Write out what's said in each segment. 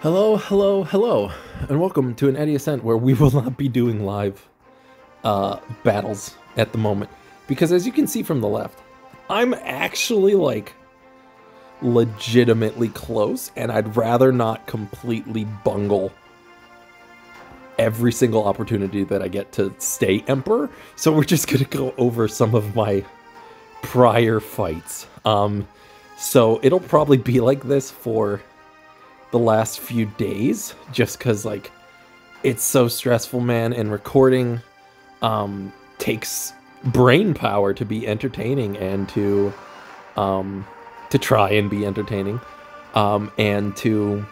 Hello, hello, hello, and welcome to an EdeAscent where we will not be doing live battles at the moment. Because as you can see from the left, I'm actually, like, legitimately close, and I'd rather not completely bungle every single opportunity that I get to stay Emperor. So we're just gonna go over some of my prior fights. So it'll probably be like this for the last few days, just because, like, it's so stressful, man, and recording takes brain power to be entertaining and to try and be entertaining, and to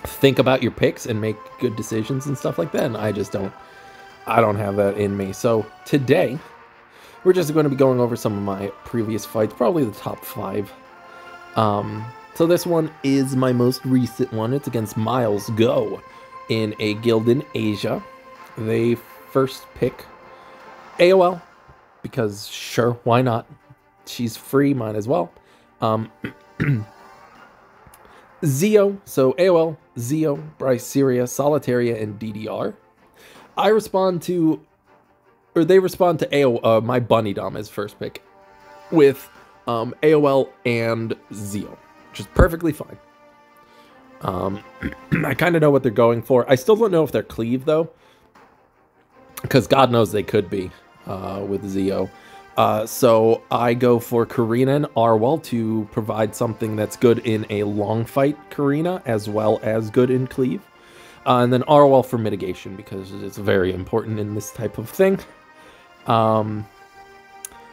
think about your picks and make good decisions and stuff like that. And I don't have that in me. So today we're just going to be going over some of my previous fights, probably the top 5. So this one is my most recent one. It's against Miles Go in a guild in Asia. They first pick AOL because sure, why not? She's free, might as well. Zio, so AOL, Zio, Bryceria, Solitaria, and DDR. They respond to AOL, my Bunny Dom as first pick with AOL and Zio. Which is perfectly fine. I kind of know what they're going for. I still don't know if they're cleave, though. Because God knows they could be with Zio. So I go for Karina and Arwell to provide something that's good in a long fight Karina, as well as good in cleave. And then Arwell for mitigation, because it's very important in this type of thing.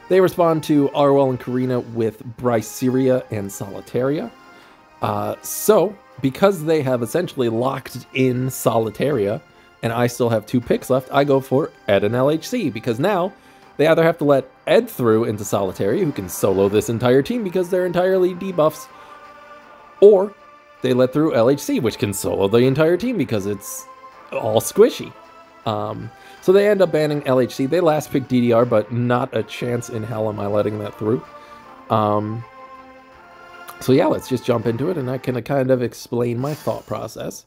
They respond to Arwell and Karina with Bryceria and Solitaria. So, because they have essentially locked in Solitaria, and I still have 2 picks left, I go for Ed and LHC, because now they either have to let Ed through into Solitaria, who can solo this entire team because they're entirely debuffs, or they let through LHC, which can solo the entire team because it's all squishy. So they end up banning LHC. They last picked DDR, but not a chance in hell am I letting that through. So yeah, let's just jump into it, and I can kind of explain my thought process.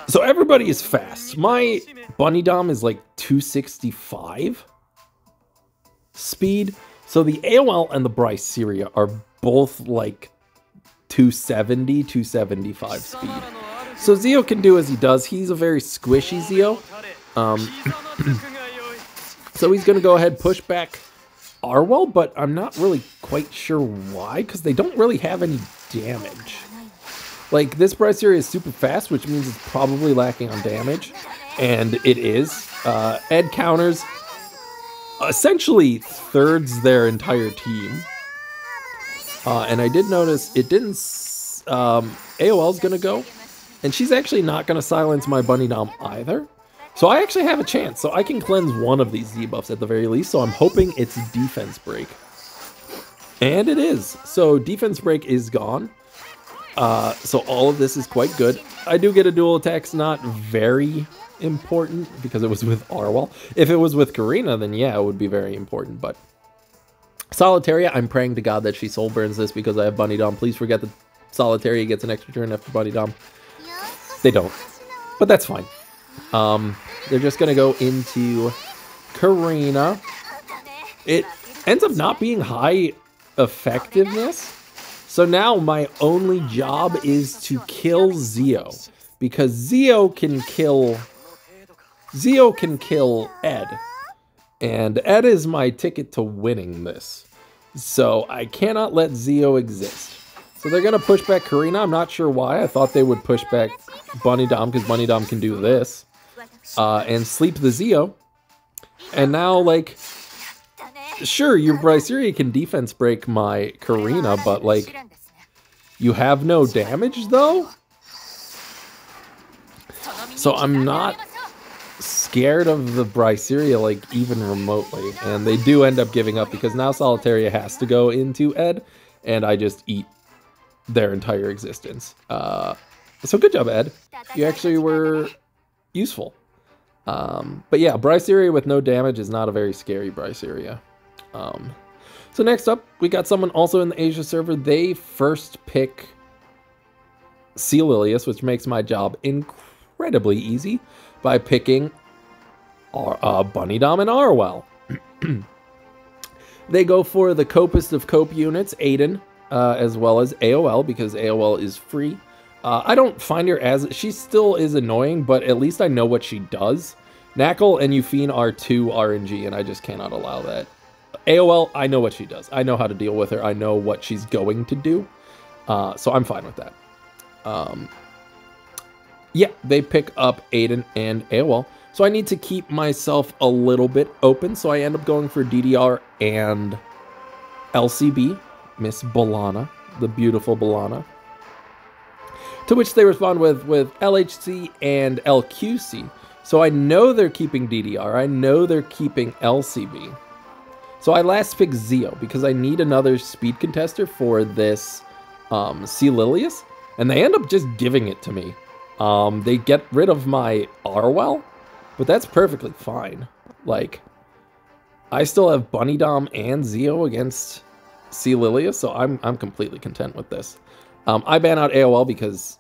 So everybody is fast. My Bunny Dom is like 265 speed. So the AOL and the Bryceria are both like 270, 275 speed. So Zio can do as he does. He's a very squishy Zio. So he's going to go ahead, push back Arwell, but I'm not really quite sure why, because they don't really have any damage. Like, this Bryceria is super fast, which means it's probably lacking on damage, and it is. Ed counters, essentially thirds their entire team. And I did notice it didn't, AOL's going to go, and she's actually not going to silence my Bunny Dom either. So I actually have a chance. So I can cleanse one of these debuffs at the very least. So I'm hoping it's Defense Break. And it is. So Defense Break is gone. So all of this is quite good. I do get a dual attack. It's not very important because it was with Arwell. If it was with Karina, then yeah, it would be very important. But Solitaria, I'm praying to God that she soul burns this because I have Bunny Dom. Please forget that Solitaria gets an extra turn after Bunny Dom. They don't. But that's fine. They're just gonna go into Karina. It ends up not being high effectiveness. So now my only job is to kill Zio. Because Zio can kill Ed. And Ed is my ticket to winning this. So I cannot let Zio exist. So they're gonna push back Karina. I'm not sure why. I thought they would push back Bunny Dom because Bunny Dom can do this. And sleep the Zio. And now, like, sure, your Bryceria can defense break my Karina, but, like, you have no damage, though? So I'm not scared of the Bryceria, like, even remotely. And they do end up giving up because now Solitaria has to go into Ed, and I just eat their entire existence. So good job, Ed. You actually were useful. But yeah, Bryceria with no damage is not a very scary Bryceria. So next up, we got someone also in the Asia server. They first pick Celilius, which makes my job incredibly easy by picking Bunny Dom and Arwell. They go for the copest of cope units, Aiden, as well as AOL, because AOL is free. I don't find her as... She still is annoying, but at least I know what she does. Knackle and Euphine are 2 RNG, and I just cannot allow that. AOL, I know what she does. I know how to deal with her. I know what she's going to do. So I'm fine with that. Yeah, they pick up Aiden and AOL. So I need to keep myself a little bit open. So I end up going for DDR and LCB, Miss Balana, the beautiful Balana. To which they respond with LHC and LQC. So I know they're keeping DDR. I know they're keeping LCB. So I last picked Zeo because I need another speed contester for this Celilius. And they end up just giving it to me. They get rid of my Arwell, but that's perfectly fine. Like, I still have Bunny Dom and Zeo against Celilius, so I'm completely content with this. I ban out AOL because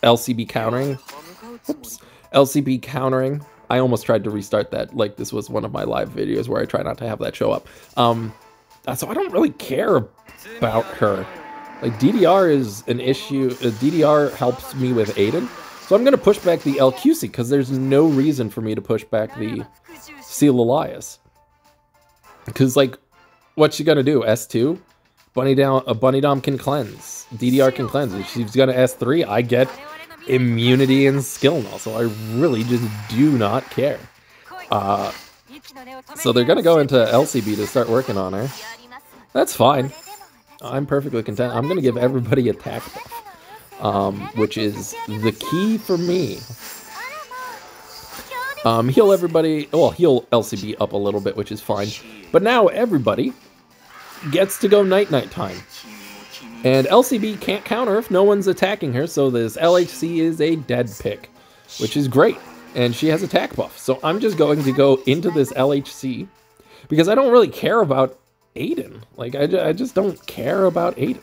LCB countering. Oops. LCB countering. I almost tried to restart that. Like, this was one of my live videos where I try not to have that show up. So I don't really care about her. Like, DDR is an issue. DDR helps me with Aiden. So I'm going to push back the LQC because there's no reason for me to push back the Celilius. Because, like, what's she going to do? S2? Bunny Dom can cleanse. DDR can cleanse. If she's going to S3, I get immunity and skill null. So I really just do not care. So they're going to go into LCB to start working on her. That's fine. I'm perfectly content. I'm going to give everybody attack buff, which is the key for me. Heal everybody. Well, heal LCB up a little bit, which is fine. But now everybody gets to go night-night time. And LCB can't counter if no one's attacking her, so this LHC is a dead pick, which is great. And she has attack buff. So I'm just going to go into this LHC because I don't really care about Aiden. Like, I just don't care about Aiden.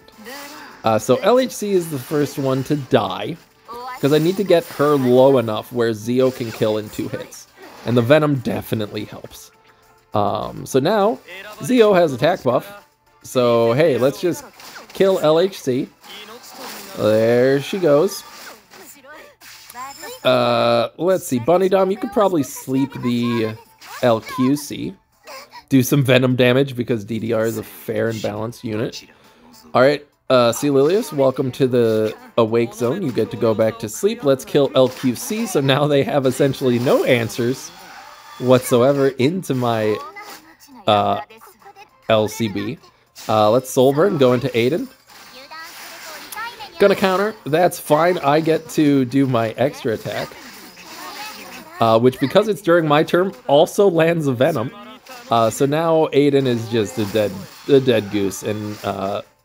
So LHC is the first one to die because I need to get her low enough where Zeo can kill in 2 hits. And the Venom definitely helps. So now Zeo has attack buff. So, hey, let's just kill LHC. There she goes. Let's see. Bunny Dom, you could probably sleep the LQC. Do some Venom damage because DDR is a fair and balanced unit. Alright, Celilius, welcome to the Awake Zone. You get to go back to sleep. Let's kill LQC. So now they have essentially no answers whatsoever into my LCB. Let's Soulburn, go into Aiden. Gonna counter. That's fine. I get to do my extra attack. Which, because it's during my turn, also lands a Venom. So now Aiden is just a dead goose, and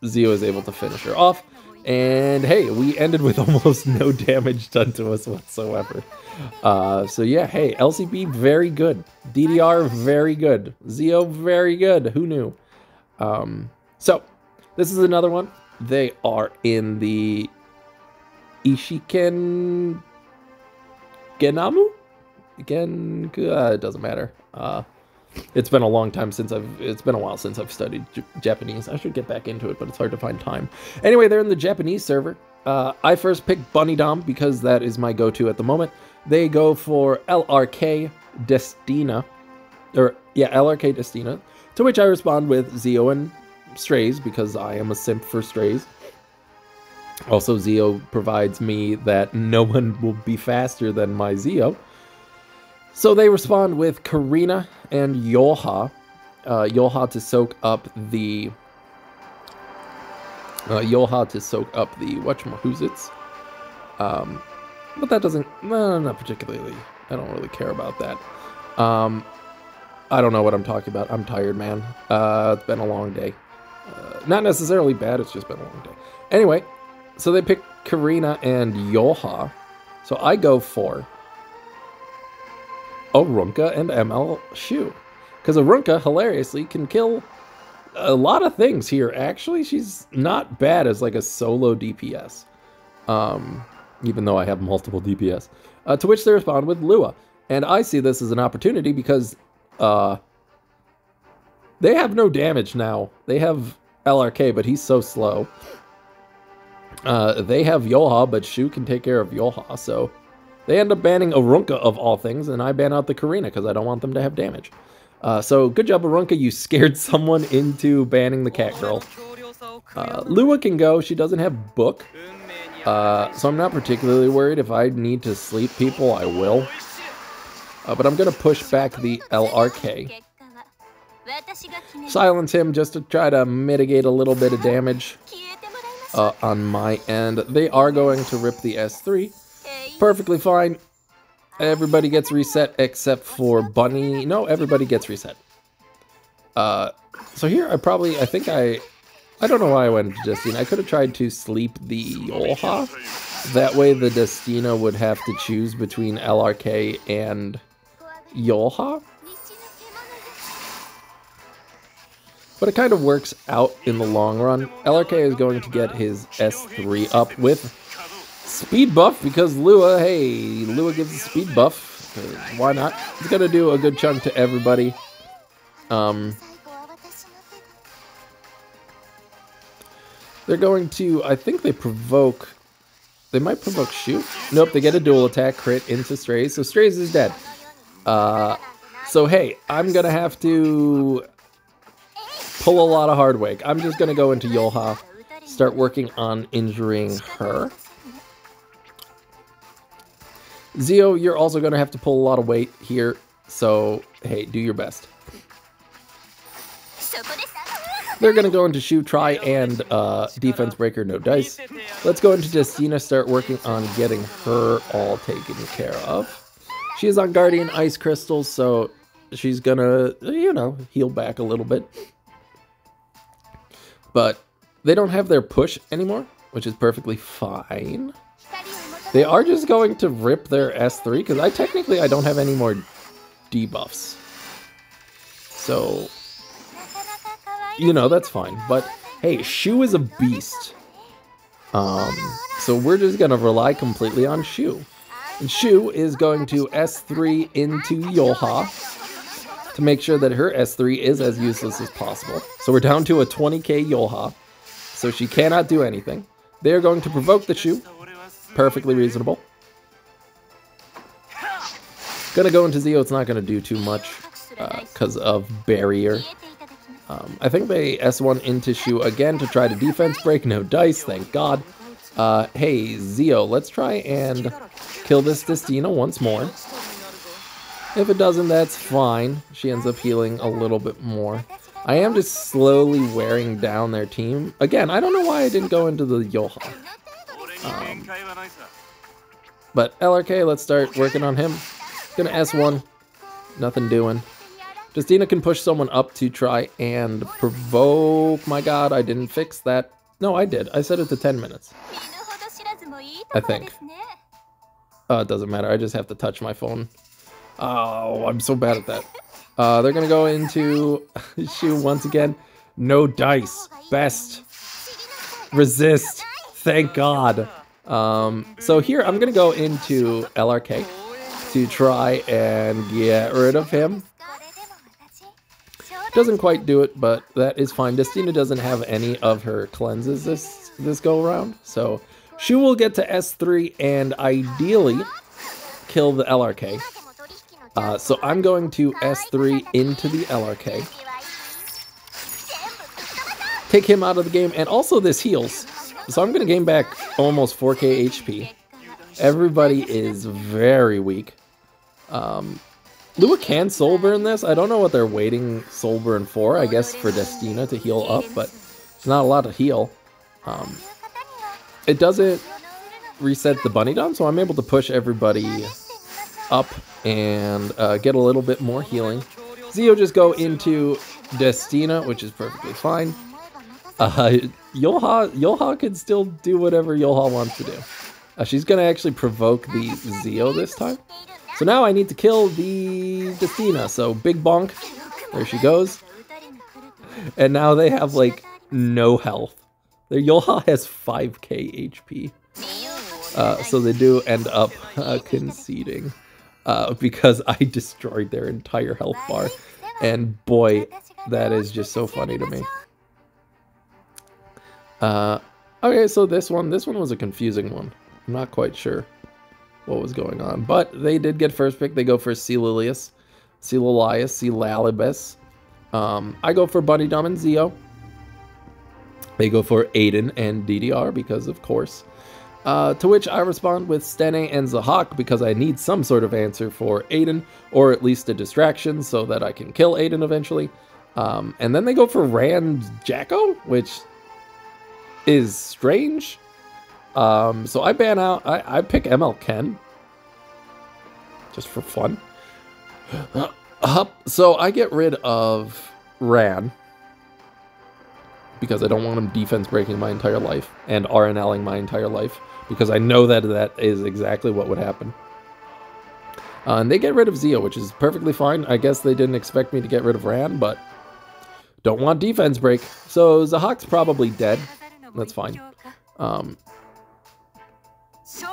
Zeo is able to finish her off. And hey, we ended with almost no damage done to us whatsoever. So yeah, hey, LCB very good. DDR very good. Zeo very good. Who knew? So this is another one. They are in the Ishiken Genamu? It doesn't matter. It's been a long time since it's been a while since I've studied Japanese. I should get back into it, but it's hard to find time. Anyway, they're in the Japanese server. I first picked Bunny Dom because that is my go-to at the moment. They go for LRK Destina. LRK Destina. To which I respond with Zeo and Strays because I am a simp for Strays. Also, Zeo provides me that no one will be faster than my Zeo. So they respond with Karina and Yoha. Yoha to soak up the... whatchamahoots. But that doesn't... No, not particularly. I don't really care about that. I don't know what I'm talking about. I'm tired, man. It's been a long day. Not necessarily bad, it's just been a long day. Anyway, so they pick Karina and Yoha. So I go for Arunka and ML Shu. Because Arunka, hilariously, can kill a lot of things here. Actually, she's not bad as like a solo DPS. even though I have multiple DPS. To which they respond with Lua. And I see this as an opportunity because they have no damage now. They have LRK, but he's so slow. They have Yolha, but Shu can take care of Yolha, so they end up banning Arunka of all things, and I ban out the Karina because I don't want them to have damage. So good job, Arunka. You scared someone into banning the cat girl. Lua can go. She doesn't have book. So I'm not particularly worried. If I need to sleep people, I will. But I'm going to push back the LRK. Silence him just to try to mitigate a little bit of damage on my end. They are going to rip the S3. Perfectly fine. Everybody gets reset except for Bunny. No, everybody gets reset. So here I don't know why I went to Destina. I could have tried to sleep the Yolha. That way the Destina would have to choose between LRK and Yolha. But it kind of works out in the long run. LRK is going to get his S3 up with speed buff because Lua gives a speed buff. Why not? It's going to do a good chunk to everybody. They're going to, I think they might provoke Shu. Nope, they get a dual attack crit into Strays, so Strays is dead. So hey, I'm going to have to pull a lot of hard wake. I'm just going to go into Yolha, start working on injuring her. Zio, you're also going to have to pull a lot of weight here, so hey, do your best. They're going to go into Shu, try and defense breaker, no dice. Let's go into Destina, start working on getting her all taken care of. She is on Guardian Ice Crystals, so she's going to, you know, heal back a little bit. But they don't have their push anymore, which is perfectly fine. They are just going to rip their S3, because I don't have any more debuffs. So, you know, that's fine. But, hey, Shu is a beast. So we're just going to rely completely on Shu. And Shu is going to S3 into Yolha to make sure that her S3 is as useless as possible. So we're down to a 20k Yolha. So she cannot do anything. They're going to provoke the Shu. Perfectly reasonable. Gonna go into Zio. It's not gonna do too much because of barrier. I think they S1 into Shu again to try to defense break. No dice, thank God. Hey, Zio, let's try and kill this Destina once more. If it doesn't, that's fine. She ends up healing a little bit more. I am just slowly wearing down their team. Again, I don't know why I didn't go into the Yolha. But LRK, let's start working on him. Gonna S1. Nothing doing. Destina can push someone up to try and provoke. My God, I didn't fix that. No, I did. I set it to 10 minutes. I think. It doesn't matter. I just have to touch my phone. Oh, I'm so bad at that. They're gonna go into Shu once again. No dice. Best. Resist. Thank God. So here I'm gonna go into LRK to try and get rid of him. Doesn't quite do it, but that is fine. Destina doesn't have any of her cleanses this go around, so Shu will get to S3 and ideally kill the LRK. So I'm going to S3 into the LRK. Take him out of the game, and also this heals. So I'm going to gain back almost 4k HP. Everybody is very weak. Lua can soul burn this. I don't know what they're waiting soul burn for. I guess for Destina to heal up, but it's not a lot to heal. It doesn't reset the bunny down, so I'm able to push everybody up and get a little bit more healing. Zio just go into Destina, which is perfectly fine. Yolha can still do whatever Yolha wants to do. She's going to actually provoke the Zio this time. So now I need to kill the Destina. So big bonk. There she goes. And now they have like no health. Their Yolha has 5k HP. So they do end up conceding because I destroyed their entire health bar. And boy, that is just so funny to me. Okay, so this one was a confusing one. I'm not quite sure what was going on, but they did get first pick. They go for Celilius, Celalibus. I go for Bunny Dom and Zio. They go for Aiden and DDR because, of course. To which I respond with Stene and Zahak because I need some sort of answer for Aiden, or at least a distraction so that I can kill Aiden eventually. And then they go for Rand Jacko, which is strange. So I ban out. I pick ML Ken just for fun. So I get rid of Ran because I don't want him defense breaking my entire life and RNLing my entire life because I know that that is exactly what would happen. And they get rid of Zio, which is perfectly fine. I guess they didn't expect me to get rid of Ran, but don't want defense break. So Zahak's probably dead. That's fine.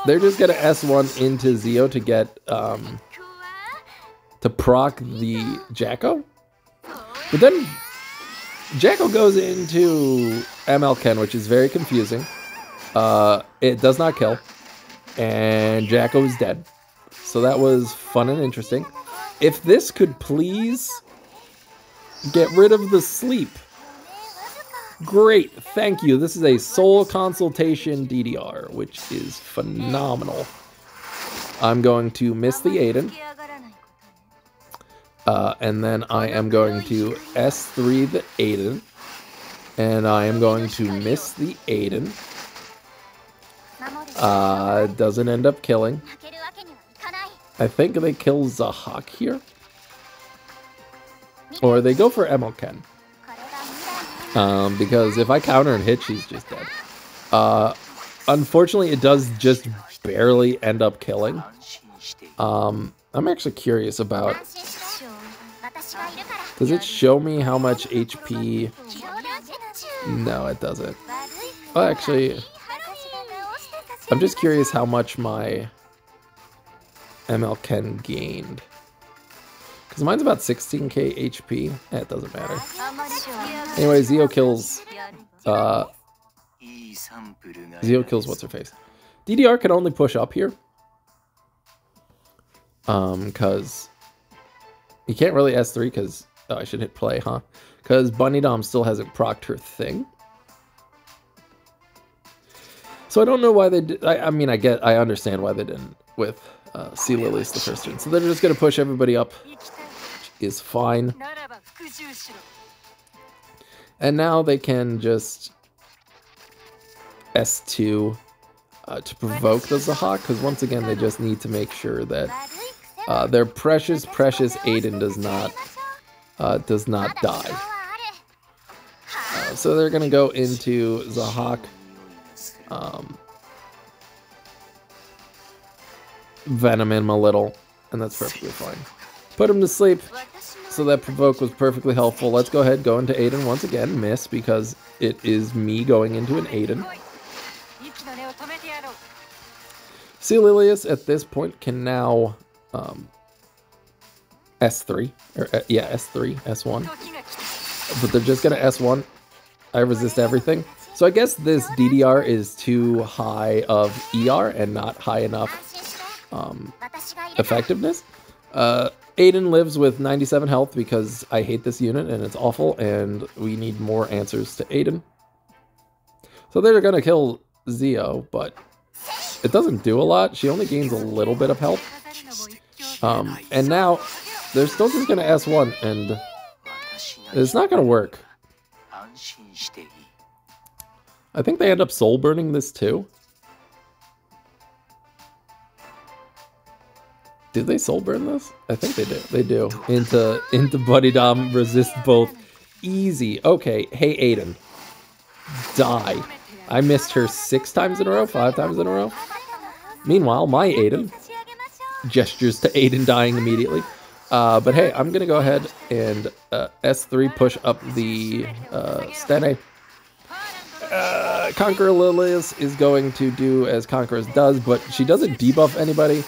They're just gonna S1 into Zio to get to proc the Jacko, but then Jacko goes into ML Ken, which is very confusing. It does not kill, and Jacko is dead. So that was fun and interesting. If this could please get rid of the sleep. Great, thank you. This is a soul consultation DDR, which is phenomenal. I'm going to miss the Aiden. And then I am going to S3 the Aiden. And I am going to miss the Aiden. Doesn't end up killing. I think they kill Zahak here. Or they go for ML Ken. Because if I counter and hit, she's just dead. Unfortunately, it does just barely end up killing. I'm actually curious about... Does it show me how much HP? No, it doesn't. Oh, actually... I'm just curious how much my ML Ken gained. Because mine's about 16k HP. It doesn't matter. Anyway, Zio kills... Zio kills what's-her-face. DDR can only push up here. Because... You can't really S3 because... Oh, I should hit play, huh? Because Bunny Dom still hasn't procced her thing. So I don't know why they did... I mean, I understand why they didn't with Sea Lilies the first turn. So they're just going to push everybody up. Which is fine. And now they can just S2 to provoke the Zahak. Because once again, they just need to make sure that their precious Aiden does not die. So they're going to go into Zahak. Venom him a little, and that's perfectly fine. Put him to sleep, so that provoke was perfectly helpful. Let's go ahead, go into Aiden once again. Miss, because it is me going into an Aiden. Celilius at this point can now S3, or yeah, S3, S1. But they're just gonna S1. I resist everything. So I guess this DDR is too high of ER and not high enough effectiveness. Aiden lives with 97 health because I hate this unit and it's awful and we need more answers to Aiden. So they're gonna kill Zio, but it doesn't do a lot. She only gains a little bit of health. And now they're still just gonna S1 and it's not gonna work. I think they end up soul burning this too. Did they soul burn this? I think they do. They do. Into Buddy Dom, resist both. Easy. Okay, hey Aiden. Die. I missed her 6 times in a row, 5 times in a row. Meanwhile, my Aiden gestures to Aiden dying immediately. But hey, I'm gonna go ahead and S3 push up the Stene. Conqueror Lilius is going to do as Conquerors does, but she doesn't debuff anybody.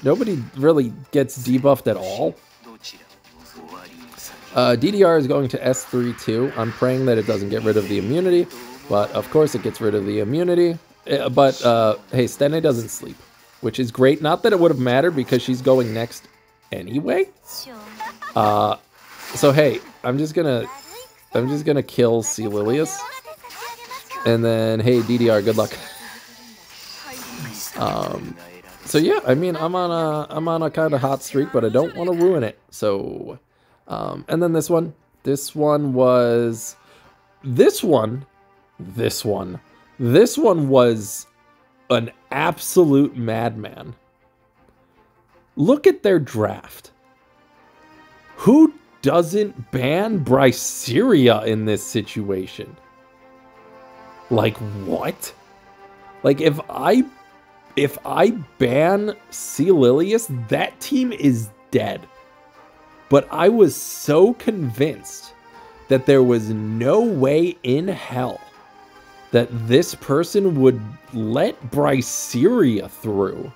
Nobody really gets debuffed at all. DDR is going to S3 too. I'm praying that it doesn't get rid of the immunity, but of course it gets rid of the immunity. But hey, Stene doesn't sleep, which is great. Not that it would have mattered because she's going next anyway. So hey, I'm just gonna kill C. Lilius. And then, hey, DDR, good luck. So yeah, I mean, I'm on a kind of hot streak, but I don't want to ruin it. So, and then this one was an absolute madman. Look at their draft. Who doesn't ban Bryceria in this situation? Like, what? Like, if I ban C. Lilius, that team is dead. But I was so convinced that there was no way in hell that this person would let Bryceria through.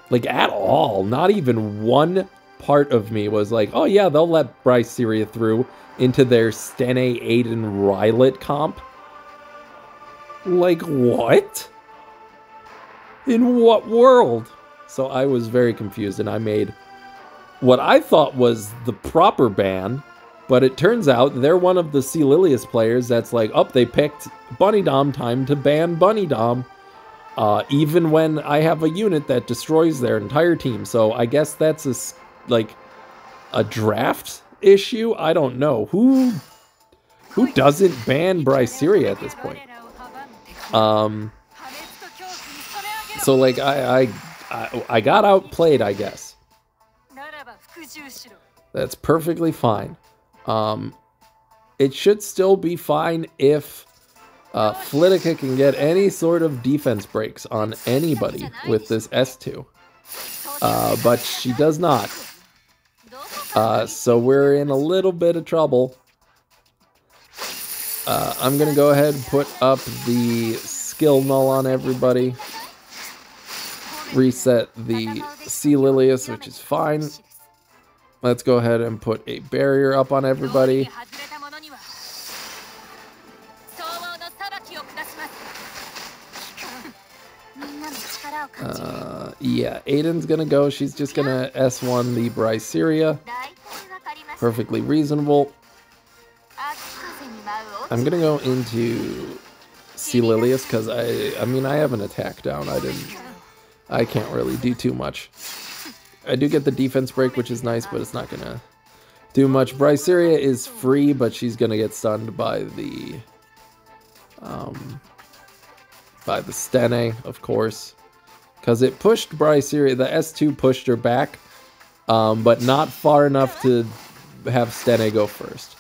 Like, at all. Not even one part of me was like, oh yeah, they'll let Bryceria through into their Stene, Aiden, Rylet comp. Like, what? In what world? So I was very confused, and I made what I thought was the proper ban, but it turns out they're one of the C. Lilius players that's like, oh, they picked Bunny Dom, time to ban Bunny Dom, even when I have a unit that destroys their entire team. So I guess that's a draft issue? I don't know. Who doesn't ban Bryceria at this point? So like I got outplayed, I guess. That's perfectly fine. It should still be fine if Flitica can get any sort of defense breaks on anybody with this S2. But she does not. So we're in a little bit of trouble. I'm going to go ahead and put up the skill null on everybody. Reset the C. Lilius, which is fine. Let's go ahead and put a barrier up on everybody. Yeah, Aiden's gonna go. She's just gonna S1 the Bryceria. Perfectly reasonable. I'm gonna go into C. Lilius because I mean I have an attack down. I can't really do too much. I do get the defense break, which is nice, but it's not gonna do much. Bryceria is free, but she's gonna get stunned by the Stene, of course. Because it pushed Bryceria, the S2 pushed her back, but not far enough to have Stene go first.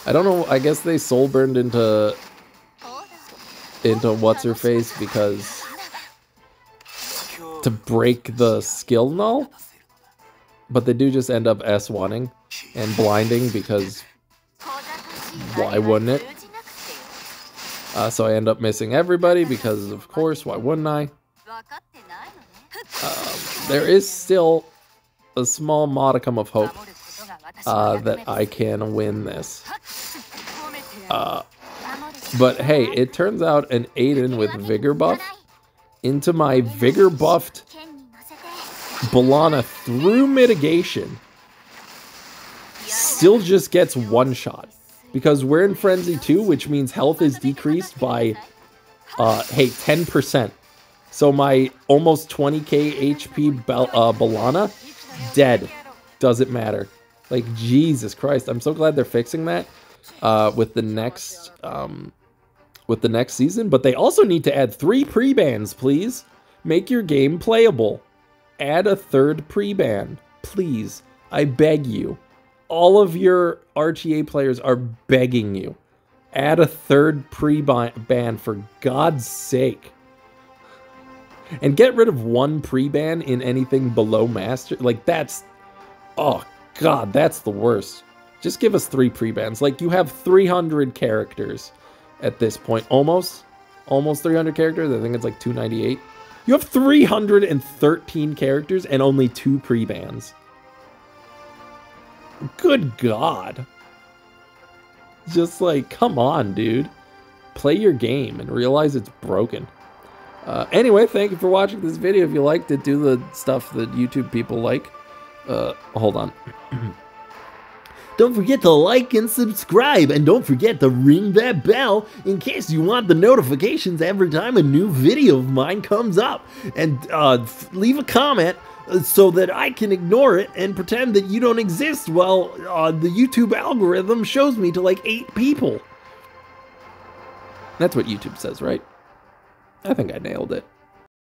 I don't know, I guess they soul burned into what's-her-face because to break the skill null, but they do just end up S1ing and blinding because why wouldn't it? So I end up missing everybody because, of course, why wouldn't I? There is still a small modicum of hope that I can win this. But hey, it turns out an Aiden with Vigor buff into my Vigor buffed Bellana through mitigation still just gets one shot. Because we're in Frenzy 2, which means health is decreased by, hey, 10%. So my almost 20k HP Bellana, dead. Doesn't matter. Like, Jesus Christ. I'm so glad they're fixing that with the next season. But they also need to add 3 pre-bans, please. Make your game playable. Add a 3rd pre-ban, please. I beg you. All of your RTA players are begging you. Add a 3rd pre-ban for God's sake. And get rid of 1 pre-ban in anything below Master. Like, that's... Oh, God, that's the worst. Just give us 3 pre-bans. Like, you have 300 characters at this point. Almost 300 characters. I think it's like 298. You have 313 characters and only 2 pre-bans. Good God. Just like, come on, dude. Play your game and realize it's broken. Anyway, thank you for watching this video. If you liked it, do the stuff that YouTube people like. Hold on. Don't forget to like and subscribe, and don't forget to ring that bell in case you want the notifications every time a new video of mine comes up. And leave a comment so that I can ignore it and pretend that you don't exist while the YouTube algorithm shows me to like 8 people. That's what YouTube says, right? I think I nailed it.